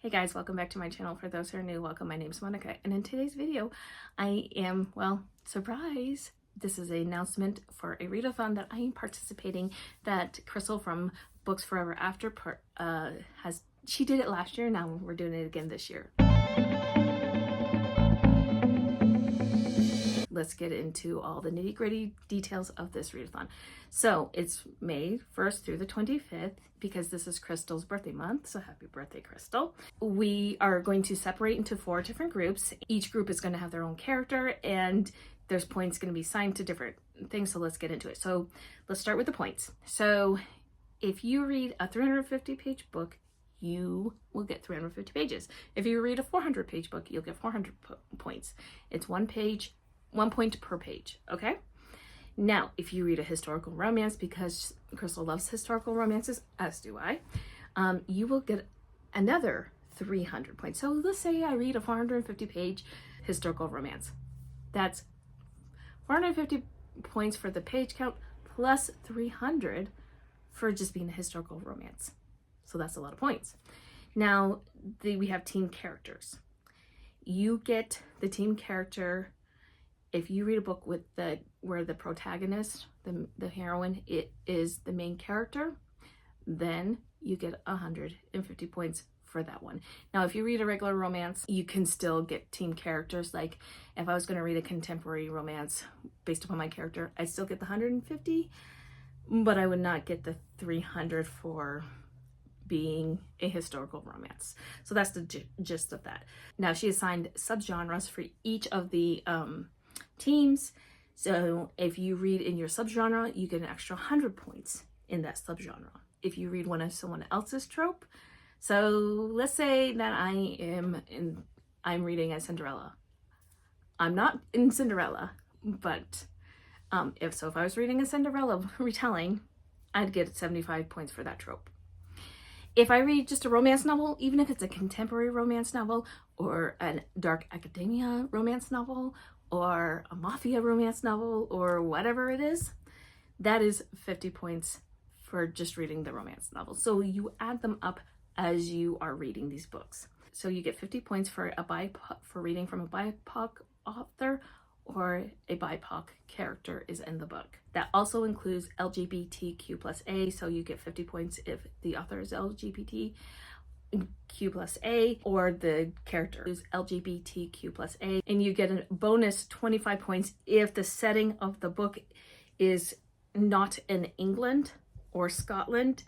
Hey guys, welcome back to my channel. For those who are new, welcome. My name is Monika, and in today's video, I am, well, surprise! This is an announcement for a readathon that I am participating. That Crystal from Books Forever After has. She did it last year. Now we're doing it again this year. Let's get into all the nitty-gritty details of this readathon. So it's May 1st through the 25th because this is Crystal's birthday month. So happy birthday, Crystal. We are going to separate into 4 different groups. Each group is going to have their own character and there's points going to be assigned to different things. So let's get into it. So let's start with the points. So if you read a 350-page book, you will get 350 pages. If you read a 400-page book, you'll get 400 points. It's 1 point per page, okay? Now, if you read a historical romance, because Crystal loves historical romances, as do I, you will get another 300 points. So let's say I read a 450-page historical romance. That's 450 points for the page count plus 300 for just being a historical romance. So that's a lot of points. Now, we have team characters. You get the team character. If you read a book with where the protagonist, the heroine, it is the main character, then you get 150 points for that one. Now, if you read a regular romance, you can still get team characters. Like if I was going to read a contemporary romance based upon my character, I'd still get the 150, but I would not get the 300 for being a historical romance. So that's the gist of that. Now, she assigned subgenres for each of the teams. So if you read in your subgenre, you get an extra 100 points in that subgenre. If you read one of someone else's trope, so let's say that I'm reading a Cinderella. I'm not in Cinderella, but if I was reading a Cinderella retelling, I'd get 75 points for that trope. If I read just a romance novel, even if it's a contemporary romance novel or a dark academia romance novel or a mafia romance novel or whatever it is, that is 50 points for just reading the romance novel. So you add them up as you are reading these books. So you get 50 points for for reading from a BIPOC author or a BIPOC character is in the book. That also includes LGBTQ plus A, so you get 50 points if the author is LGBTQ plus A or the character is LGBTQ plus A, and you get a bonus 25 points if the setting of the book is not in England or Scotland.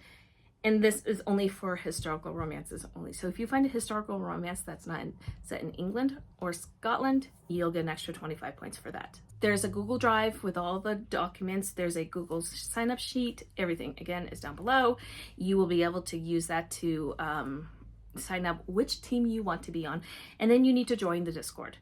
And this is only for historical romances only. So if you find a historical romance that's not set in England or Scotland, you'll get an extra 25 points for that. There's a Google Drive with all the documents. There's a Google sign-up sheet. Everything, again, is down below. You will be able to use that to sign up which team you want to be on. And then you need to join the Discord.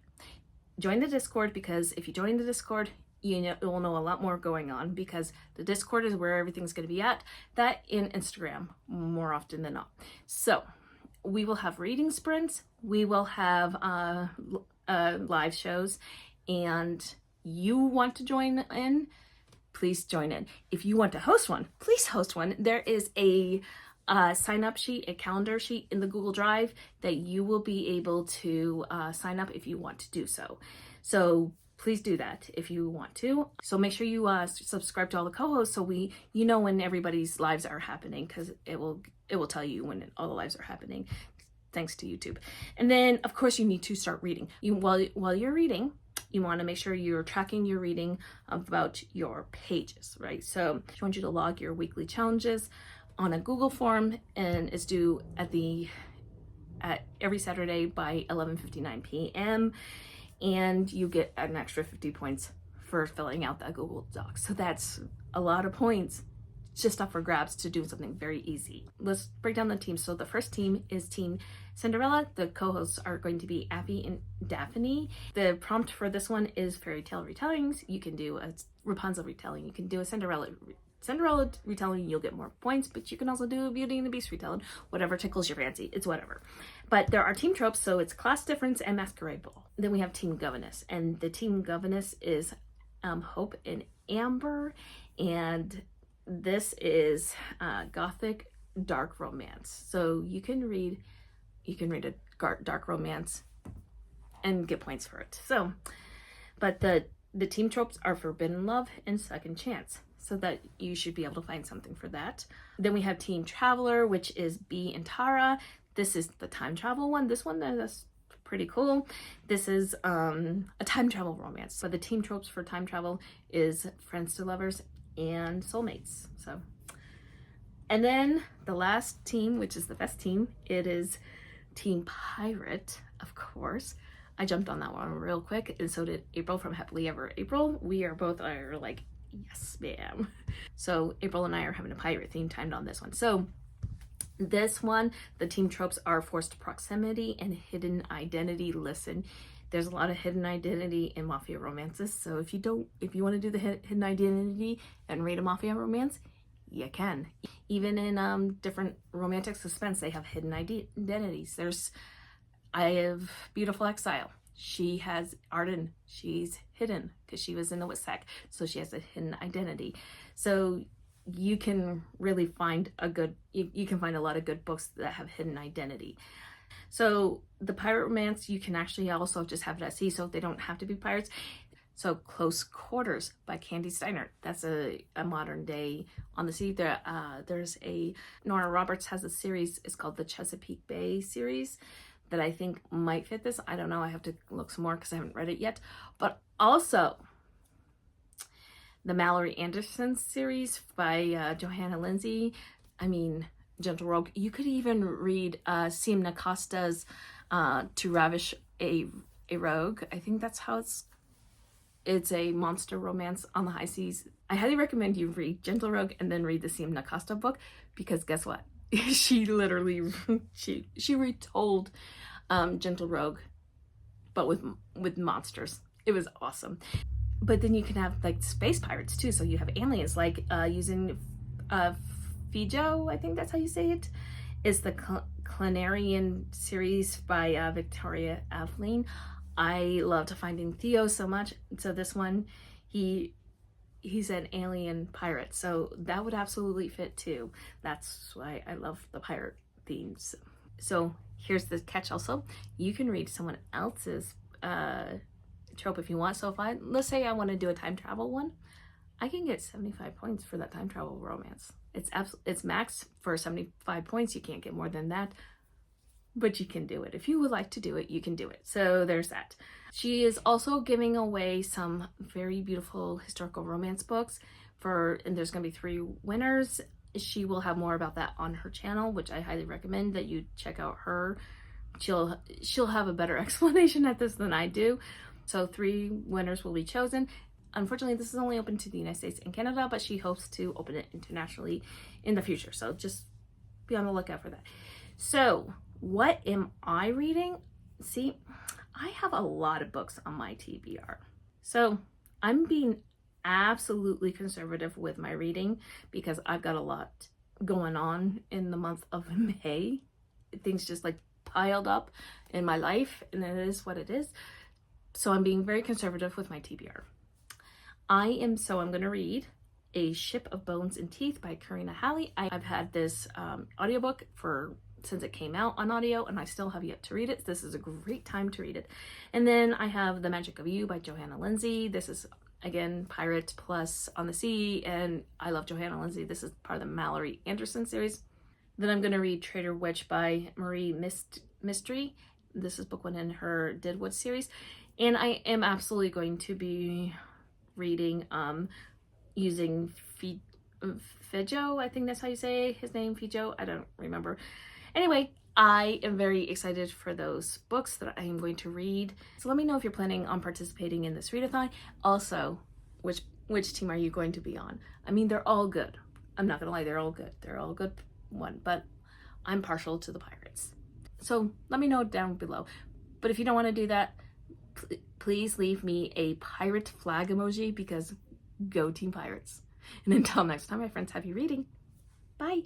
Join the Discord, because if you join the Discord, you'll know a lot more going on, because the Discord is where everything's going to be at. That in Instagram more often than not. So we will have reading sprints. We will have live shows, and you want to join in, please join in. If you want to host one, please host one. There is a sign up sheet, a calendar sheet in the Google Drive that you will be able to sign up if you want to do so. So please do that if you want to. So make sure you subscribe to all the co-hosts so you know when everybody's lives are happening, because it will tell you when all the lives are happening, thanks to YouTube. And then of course you need to start reading. While you're reading, you want to make sure you're tracking your reading about your pages, right? So I want you to log your weekly challenges on a Google form, and it's due at every Saturday by 11:59 p.m. and you get an extra 50 points for filling out that Google Doc. So that's a lot of points just up for grabs to do something very easy. Let's break down the teams. So the first team is Team Cinderella. The co-hosts are going to be Affi and Daphne. The prompt for this one is fairy tale retellings. You can do a Rapunzel retelling. You can do a Cinderella retelling, you'll get more points, but you can also do a Beauty and the Beast retelling, whatever tickles your fancy, it's whatever. But there are team tropes, so it's class difference and masquerade ball. Then we have Team Governess, and the Team Governess is Hope and Amber, and this is gothic dark romance. So you can read you can read a dark romance and get points for it. So, but the team tropes are Forbidden Love and Second Chance, so that you should be able to find something for that. Then we have Team Traveler, which is Bee and Tara. This is the time travel one. This one is pretty cool. This is a time travel romance. So the team tropes for time travel is friends to lovers and soulmates. So, and then the last team, which is the best team, it is Team Pirate, of course. I jumped on that one real quick, and so did April from Happily Ever April. We are both like, yes, ma'am. So April and I are having a pirate theme timed on this one. So this one, the team tropes are forced proximity and hidden identity. Listen, there's a lot of hidden identity in mafia romances. So if you want to do the hidden identity and read a mafia romance, you can. Even in different romantic suspense, they have hidden identities. I have Beautiful Exile. She has Arden. She's hidden because she was in the Witsec, so she has a hidden identity. So you can really find you can find a lot of good books that have hidden identity. So the pirate romance, you can actually also just have it at sea, so they don't have to be pirates. So Close Quarters by Candy Steiner. That's a modern day on the sea. There's Nora Roberts has a series. It's called the Chesapeake Bay series that I think might fit this. I don't know. I have to look some more because I haven't read it yet. But also the Mallory Anderson series by Johanna Lindsey. I mean, Gentle Rogue. You could even read Siemna Costa's To Ravish a Rogue. I think that's how it's a monster romance on the high seas. I highly recommend you read Gentle Rogue and then read the Siemna Costa book, because guess what? She literally she retold Gentle Rogue, but with monsters. It was awesome. But then you can have like space pirates too. So you have aliens, like using Fijo, I think that's how you say it. It's the Clanarian series by Victoria Aveline. I loved Finding Theo so much. So this one, he's an alien pirate, so that would absolutely fit too. That's why I love the pirate themes. So here's the catch also. You can read someone else's trope if you want. So let's say I want to do a time travel one, I can get 75 points for that time travel romance. It's max for 75 points. You can't get more than that, but you can do it. If you would like to do it, you can do it. So there's that. She is also giving away some very beautiful historical romance books and there's going to be 3 winners. She will have more about that on her channel, which I highly recommend that you check out her. She'll have a better explanation at this than I do. So 3 winners will be chosen. Unfortunately, this is only open to the United States and Canada, but she hopes to open it internationally in the future. So just be on the lookout for that. So what am I reading? See, I have a lot of books on my TBR. So I'm being absolutely conservative with my reading because I've got a lot going on in the month of May. Things just like piled up in my life, and it is what it is. So I'm being very conservative with my TBR. I'm going to read A Ship of Bones and Teeth by Karina Halley. I've had this audiobook since it came out on audio, and I still have yet to read it. This is a great time to read it. And then I have The Magic of You by Johanna Lindsey. This is, again, pirate plus on the sea, and I love Johanna Lindsey. This is part of the Mallory Anderson series. Then I'm going to read Trader Witch by Marie Mystery. This is book 1 in her Deadwood series. And I am absolutely going to be reading using Fijo. I think that's how you say his name, Fijo. I don't remember. Anyway, I am very excited for those books that I am going to read. So let me know if you're planning on participating in this readathon. Also, which team are you going to be on? I mean, they're all good. I'm not gonna lie, they're all good. They're all good one, but I'm partial to the pirates. So let me know down below. But if you don't want to do that, please leave me a pirate flag emoji, because go Team Pirates. And until next time, my friends, happy reading. Bye.